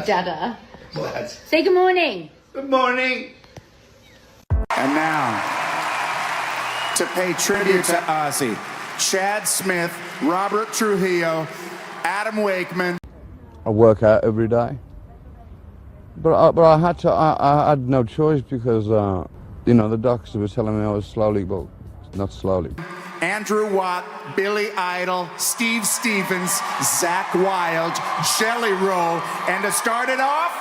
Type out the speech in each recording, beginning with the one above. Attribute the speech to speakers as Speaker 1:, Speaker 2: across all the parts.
Speaker 1: Dada. Say good morning.
Speaker 2: Good morning.
Speaker 3: And now, to pay tribute to Ozzy, Chad Smith, Robert Trujillo, Adam Wakeman.
Speaker 4: I work out every day. But I had no choice because, the doctor was telling me I was slowly, but not slowly.
Speaker 3: Andrew Watt, Billy Idol, Steve Stevens, Zach Wilde, Jelly Roll, and to start it off...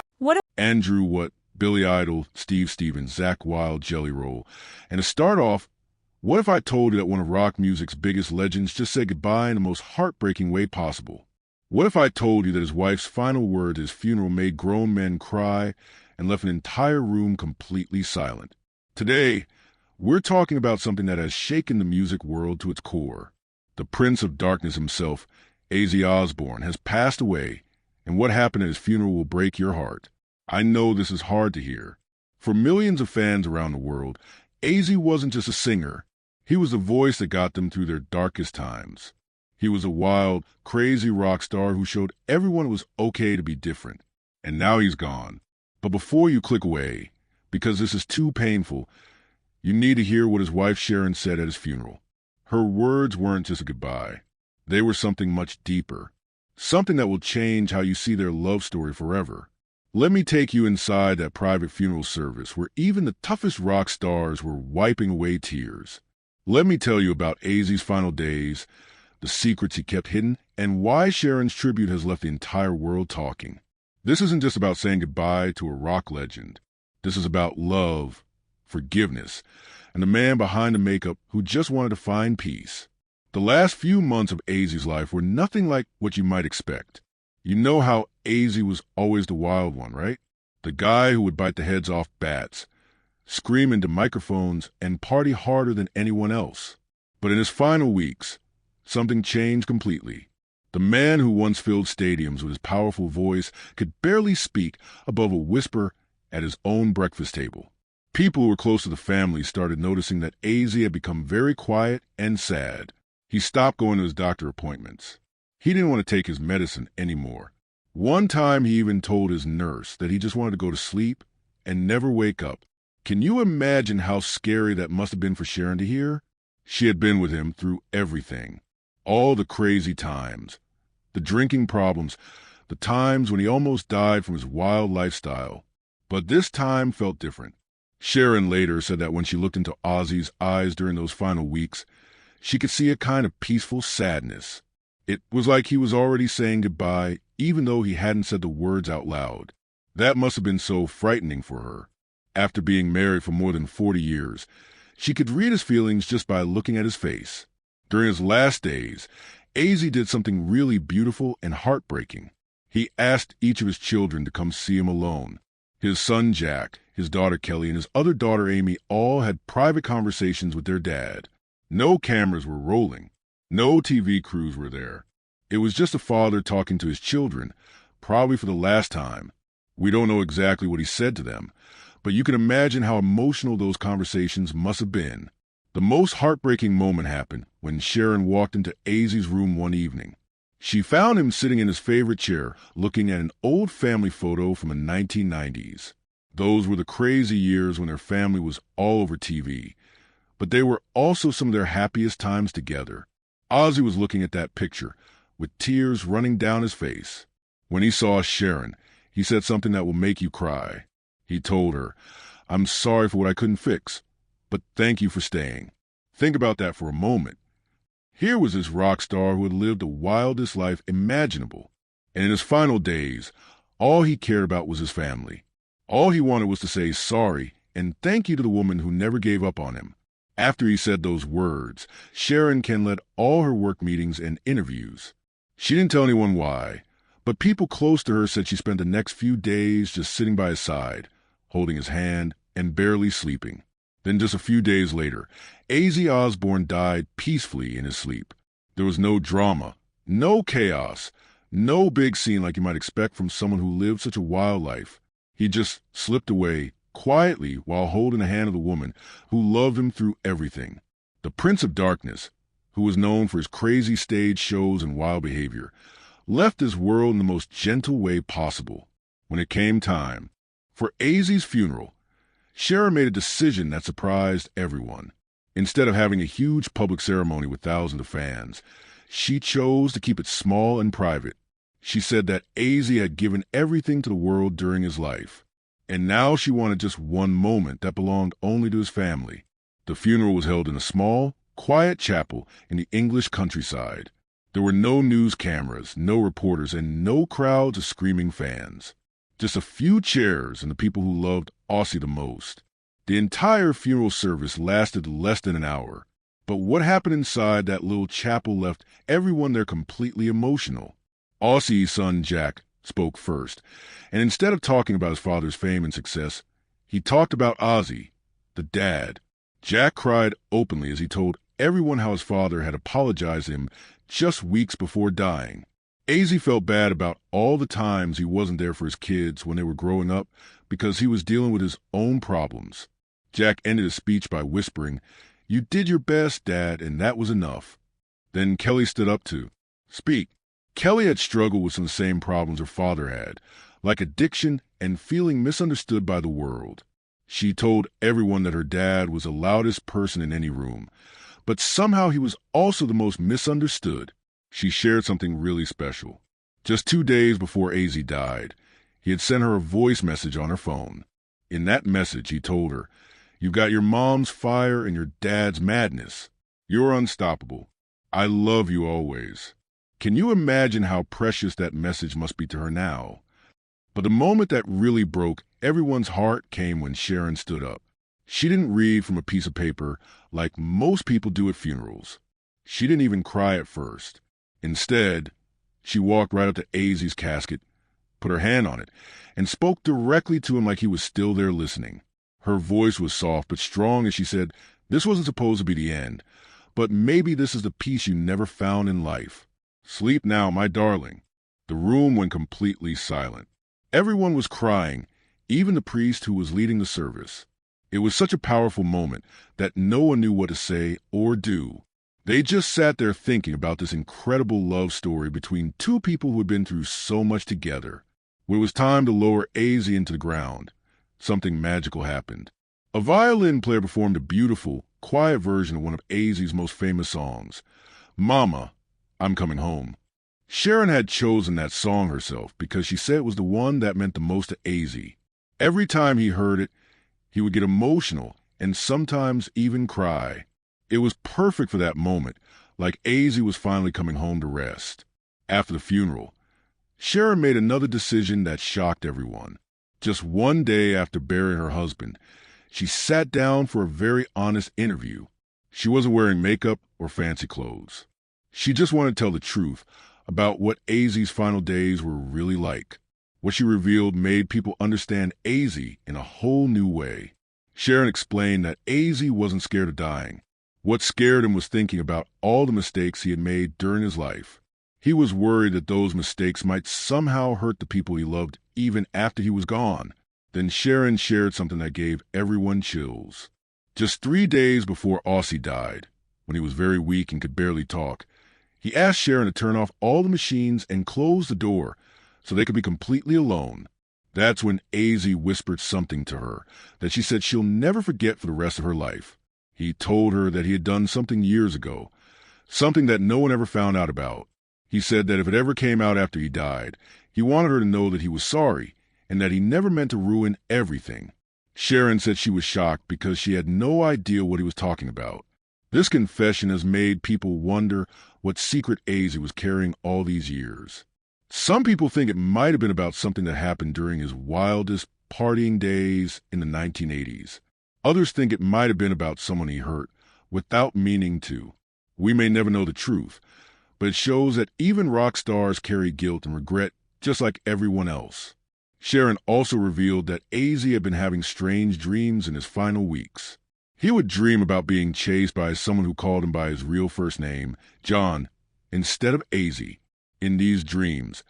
Speaker 5: Andrew Watt, Billy Idol, Steve Stevens, Zach Wilde, Jelly Roll. And to start off, what if I told you that one of rock music's biggest legends just said goodbye in the most heartbreaking way possible? What if I told you that his wife's final words at his funeral made grown men cry and left an entire room completely silent? Today, we're talking about something that has shaken the music world to its core. The Prince of Darkness himself, Ozzy Osbourne, has passed away, and what happened at his funeral will break your heart. I know this is hard to hear. For millions of fans around the world, Ozzy wasn't just a singer. He was the voice that got them through their darkest times. He was a wild, crazy rock star who showed everyone it was okay to be different. And now he's gone. But before you click away, because this is too painful, you need to hear what his wife Sharon said at his funeral. Her words weren't just a goodbye. They were something much deeper. Something that will change how you see their love story forever. Let me take you inside that private funeral service where even the toughest rock stars were wiping away tears. Let me tell you about Ozzy's final days, the secrets he kept hidden, and why Sharon's tribute has left the entire world talking. This isn't just about saying goodbye to a rock legend. This is about love, forgiveness, and the man behind the makeup who just wanted to find peace. The last few months of Ozzy's life were nothing like what you might expect. You know how Ozzy was always the wild one, right? The guy who would bite the heads off bats, scream into microphones, and party harder than anyone else. But in his final weeks, something changed completely. The man who once filled stadiums with his powerful voice could barely speak above a whisper at his own breakfast table. People who were close to the family started noticing that Ozzy had become very quiet and sad. He stopped going to his doctor appointments. He didn't want to take his medicine anymore. One time he even told his nurse that he just wanted to go to sleep and never wake up. Can you imagine how scary that must have been for Sharon to hear? She had been with him through everything. All the crazy times, the drinking problems, the times when he almost died from his wild lifestyle. But this time felt different. Sharon later said that when she looked into Ozzy's eyes during those final weeks, she could see a kind of peaceful sadness. It was like he was already saying goodbye, even though he hadn't said the words out loud. That must have been so frightening for her. After being married for more than 40 years, she could read his feelings just by looking at his face. During his last days, Ozzy did something really beautiful and heartbreaking. He asked each of his children to come see him alone. His son Jack, his daughter Kelly, and his other daughter Amy all had private conversations with their dad. No cameras were rolling. No TV crews were there. It was just a father talking to his children, probably for the last time. We don't know exactly what he said to them, but you can imagine how emotional those conversations must have been. The most heartbreaking moment happened when Sharon walked into Ozzy's room one evening. She found him sitting in his favorite chair, looking at an old family photo from the 1990s. Those were the crazy years when their family was all over TV, but they were also some of their happiest times together. Ozzy was looking at that picture, with tears running down his face. When he saw Sharon, he said something that will make you cry. He told her, "I'm sorry for what I couldn't fix, but thank you for staying." Think about that for a moment. Here was this rock star who had lived the wildest life imaginable. And in his final days, all he cared about was his family. All he wanted was to say sorry and thank you to the woman who never gave up on him. After he said those words, Sharon canceled all her work meetings and interviews. She didn't tell anyone why, but people close to her said she spent the next few days just sitting by his side, holding his hand and barely sleeping. Then just a few days later, Ozzy Osbourne died peacefully in his sleep. There was no drama, no chaos, no big scene like you might expect from someone who lived such a wild life. He just slipped away quietly while holding the hand of the woman who loved him through everything. The Prince of Darkness, who was known for his crazy stage shows and wild behavior, left this world in the most gentle way possible. When it came time for Ozzy's funeral, Sharon made a decision that surprised everyone. Instead of having a huge public ceremony with thousands of fans, she chose to keep it small and private. She said that Ozzy had given everything to the world during his life, and now she wanted just one moment that belonged only to his family. The funeral was held in a small, quiet chapel in the English countryside. There were no news cameras, no reporters, and no crowds of screaming fans. Just a few chairs and the people who loved Ozzy the most. The entire funeral service lasted less than an hour, but what happened inside that little chapel left everyone there completely emotional. Ozzy's son Jack spoke first, and instead of talking about his father's fame and success, he talked about Ozzy, the dad. Jack cried openly as he told everyone how his father had apologized to him just weeks before dying. Ozzy felt bad about all the times he wasn't there for his kids when they were growing up because he was dealing with his own problems. Jack ended his speech by whispering, "You did your best, Dad, and that was enough." Then Kelly stood up to speak. Kelly had struggled with some of the same problems her father had, like addiction and feeling misunderstood by the world. She told everyone that her dad was the loudest person in any room, but somehow he was also the most misunderstood. She shared something really special. Just 2 days before Ozzy died, he had sent her a voice message on her phone. In that message, he told her, "You've got your mom's fire and your dad's madness. You're unstoppable. I love you always." Can you imagine how precious that message must be to her now? But the moment that really broke everyone's heart came when Sharon stood up. She didn't read from a piece of paper like most people do at funerals. She didn't even cry at first. Instead, she walked right up to Ozzy's casket, put her hand on it, and spoke directly to him like he was still there listening. Her voice was soft but strong as she said, "This wasn't supposed to be the end, but maybe this is the peace you never found in life. Sleep now, my darling." The room went completely silent. Everyone was crying, even the priest who was leading the service. It was such a powerful moment that no one knew what to say or do. They just sat there thinking about this incredible love story between two people who had been through so much together. When it was time to lower Ozzy into the ground, something magical happened. A violin player performed a beautiful, quiet version of one of Ozzy's most famous songs, "Mama, I'm Coming Home." Sharon had chosen that song herself because she said it was the one that meant the most to Ozzy. Every time he heard it, he would get emotional and sometimes even cry. It was perfect for that moment, like Ozzy was finally coming home to rest. After the funeral, Sharon made another decision that shocked everyone. Just 1 day after burying her husband, she sat down for a very honest interview. She wasn't wearing makeup or fancy clothes. She just wanted to tell the truth about what Ozzy's final days were really like. What she revealed made people understand Ozzy in a whole new way. Sharon explained that Ozzy wasn't scared of dying. What scared him was thinking about all the mistakes he had made during his life. He was worried that those mistakes might somehow hurt the people he loved even after he was gone. Then Sharon shared something that gave everyone chills. Just 3 days before Ozzy died, when he was very weak and could barely talk, he asked Sharon to turn off all the machines and close the door so they could be completely alone. That's when Ozzy whispered something to her that she said she'll never forget for the rest of her life. He told her that he had done something years ago, something that no one ever found out about. He said that if it ever came out after he died, he wanted her to know that he was sorry and that he never meant to ruin everything. Sharon said she was shocked because she had no idea what he was talking about. This confession has made people wonder what secret Ozzy was carrying all these years. Some people think it might have been about something that happened during his wildest partying days in the 1980s. Others think it might have been about someone he hurt without meaning to. We may never know the truth, but it shows that even rock stars carry guilt and regret just like everyone else. Sharon also revealed that Ozzy had been having strange dreams in his final weeks. He would dream about being chased by someone who called him by his real first name, John, instead of Ozzy. In these dreams,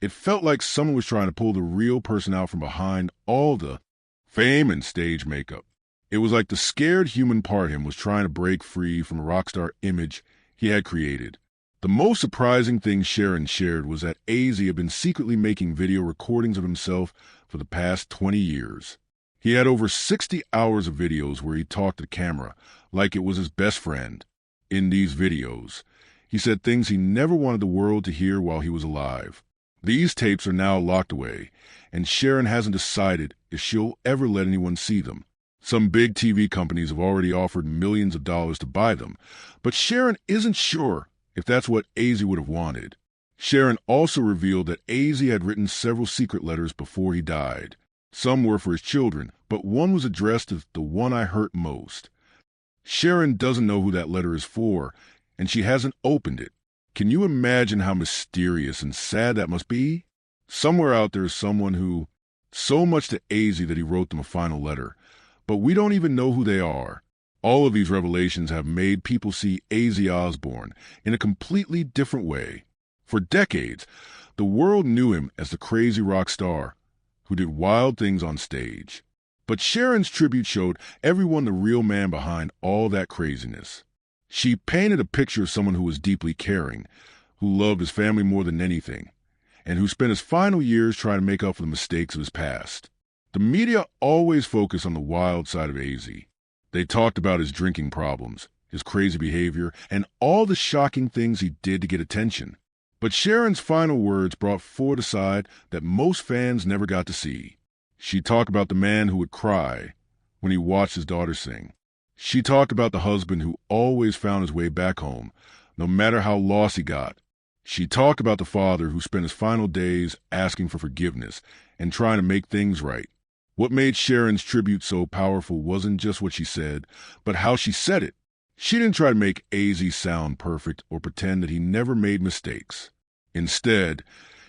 Speaker 5: it felt like someone was trying to pull the real person out from behind all the fame and stage makeup. It was like the scared human part of him was trying to break free from the rock star image he had created. The most surprising thing Sharon shared was that Ozzy had been secretly making video recordings of himself for the past 20 years. He had over 60 hours of videos where he talked to the camera like it was his best friend. In these videos, he said things he never wanted the world to hear while he was alive. These tapes are now locked away, and Sharon hasn't decided if she'll ever let anyone see them. Some big TV companies have already offered millions of dollars to buy them, but Sharon isn't sure if that's what Ozzy would have wanted. Sharon also revealed that Ozzy had written several secret letters before he died. Some were for his children, but one was addressed as "the one I hurt most." Sharon doesn't know who that letter is for, and she hasn't opened it. Can you imagine how mysterious and sad that must be? Somewhere out there is someone who, so much to Ozzy that he wrote them a final letter, but we don't even know who they are. All of these revelations have made people see Ozzy Osbourne in a completely different way. For decades, the world knew him as the crazy rock star who did wild things on stage. But Sharon's tribute showed everyone the real man behind all that craziness. She painted a picture of someone who was deeply caring, who loved his family more than anything, and who spent his final years trying to make up for the mistakes of his past. The media always focused on the wild side of Ozzy. They talked about his drinking problems, his crazy behavior, and all the shocking things he did to get attention. But Sharon's final words brought forward a side that most fans never got to see. She talked about the man who would cry when he watched his daughter sing. She talked about the husband who always found his way back home, no matter how lost he got. She talked about the father who spent his final days asking for forgiveness and trying to make things right. What made Sharon's tribute so powerful wasn't just what she said, but how she said it. She didn't try to make Ozzy sound perfect or pretend that he never made mistakes. Instead,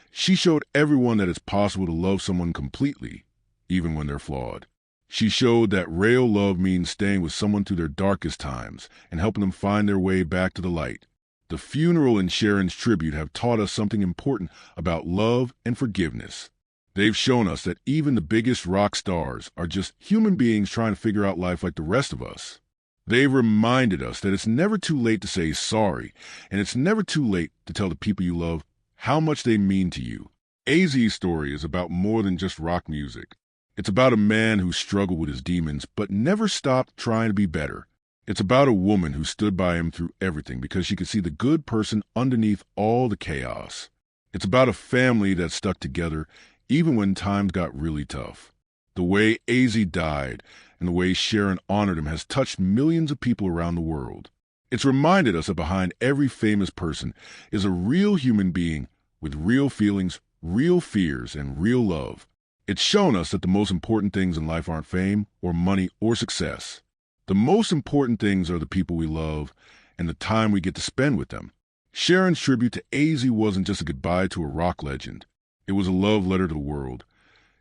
Speaker 5: she showed everyone that it's possible to love someone completely, even when they're flawed. She showed that real love means staying with someone through their darkest times and helping them find their way back to the light. The funeral and Sharon's tribute have taught us something important about love and forgiveness. They've shown us that even the biggest rock stars are just human beings trying to figure out life like the rest of us. They've reminded us that it's never too late to say sorry, and it's never too late to tell the people you love how much they mean to you. Ozzy's story is about more than just rock music. It's about a man who struggled with his demons but never stopped trying to be better. It's about a woman who stood by him through everything because she could see the good person underneath all the chaos. It's about a family that stuck together even when times got really tough. The way Ozzy died and the way Sharon honored him has touched millions of people around the world. It's reminded us that behind every famous person is a real human being with real feelings, real fears, and real love. It's shown us that the most important things in life aren't fame or money or success. The most important things are the people we love and the time we get to spend with them. Sharon's tribute to Ozzy wasn't just a goodbye to a rock legend. It was a love letter to the world,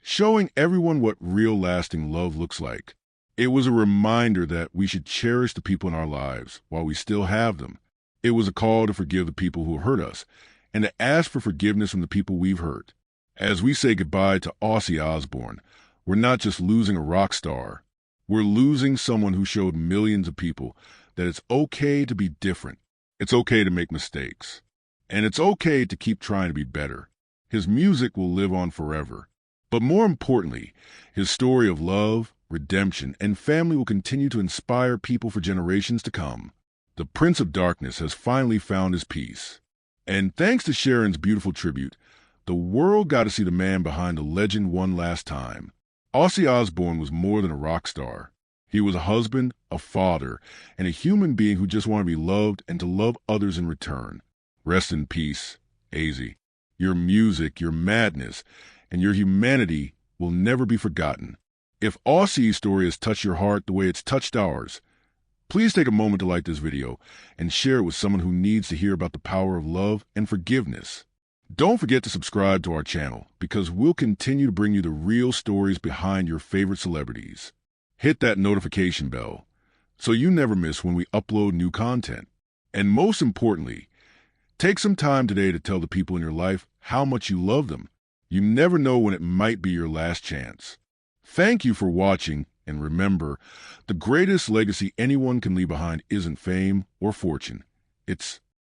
Speaker 5: showing everyone what real lasting love looks like. It was a reminder that we should cherish the people in our lives while we still have them. It was a call to forgive the people who hurt us and to ask for forgiveness from the people we've hurt. As we say goodbye to Ozzy Osbourne, we're not just losing a rock star. We're losing someone who showed millions of people that it's okay to be different. It's okay to make mistakes. And it's okay to keep trying to be better. His music will live on forever. But more importantly, his story of love, redemption, and family will continue to inspire people for generations to come. The Prince of Darkness has finally found his peace. And thanks to Sharon's beautiful tribute, the world got to see the man behind the legend one last time. Ozzy Osbourne was more than a rock star. He was a husband, a father, and a human being who just wanted to be loved and to love others in return. Rest in peace, Ozzy. Your music, your madness, and your humanity will never be forgotten. If Ozzy's story has touched your heart the way it's touched ours, please take a moment to like this video and share it with someone who needs to hear about the power of love and forgiveness. Don't forget to subscribe to our channel because we'll continue to bring you the real stories behind your favorite celebrities. Hit that notification bell so you never miss when we upload new content. And most importantly, take some time today to tell the people in your life how much you love them. You never know when it might be your last chance. Thank you for watching, and remember, the greatest legacy anyone can leave behind isn't fame or fortune. It's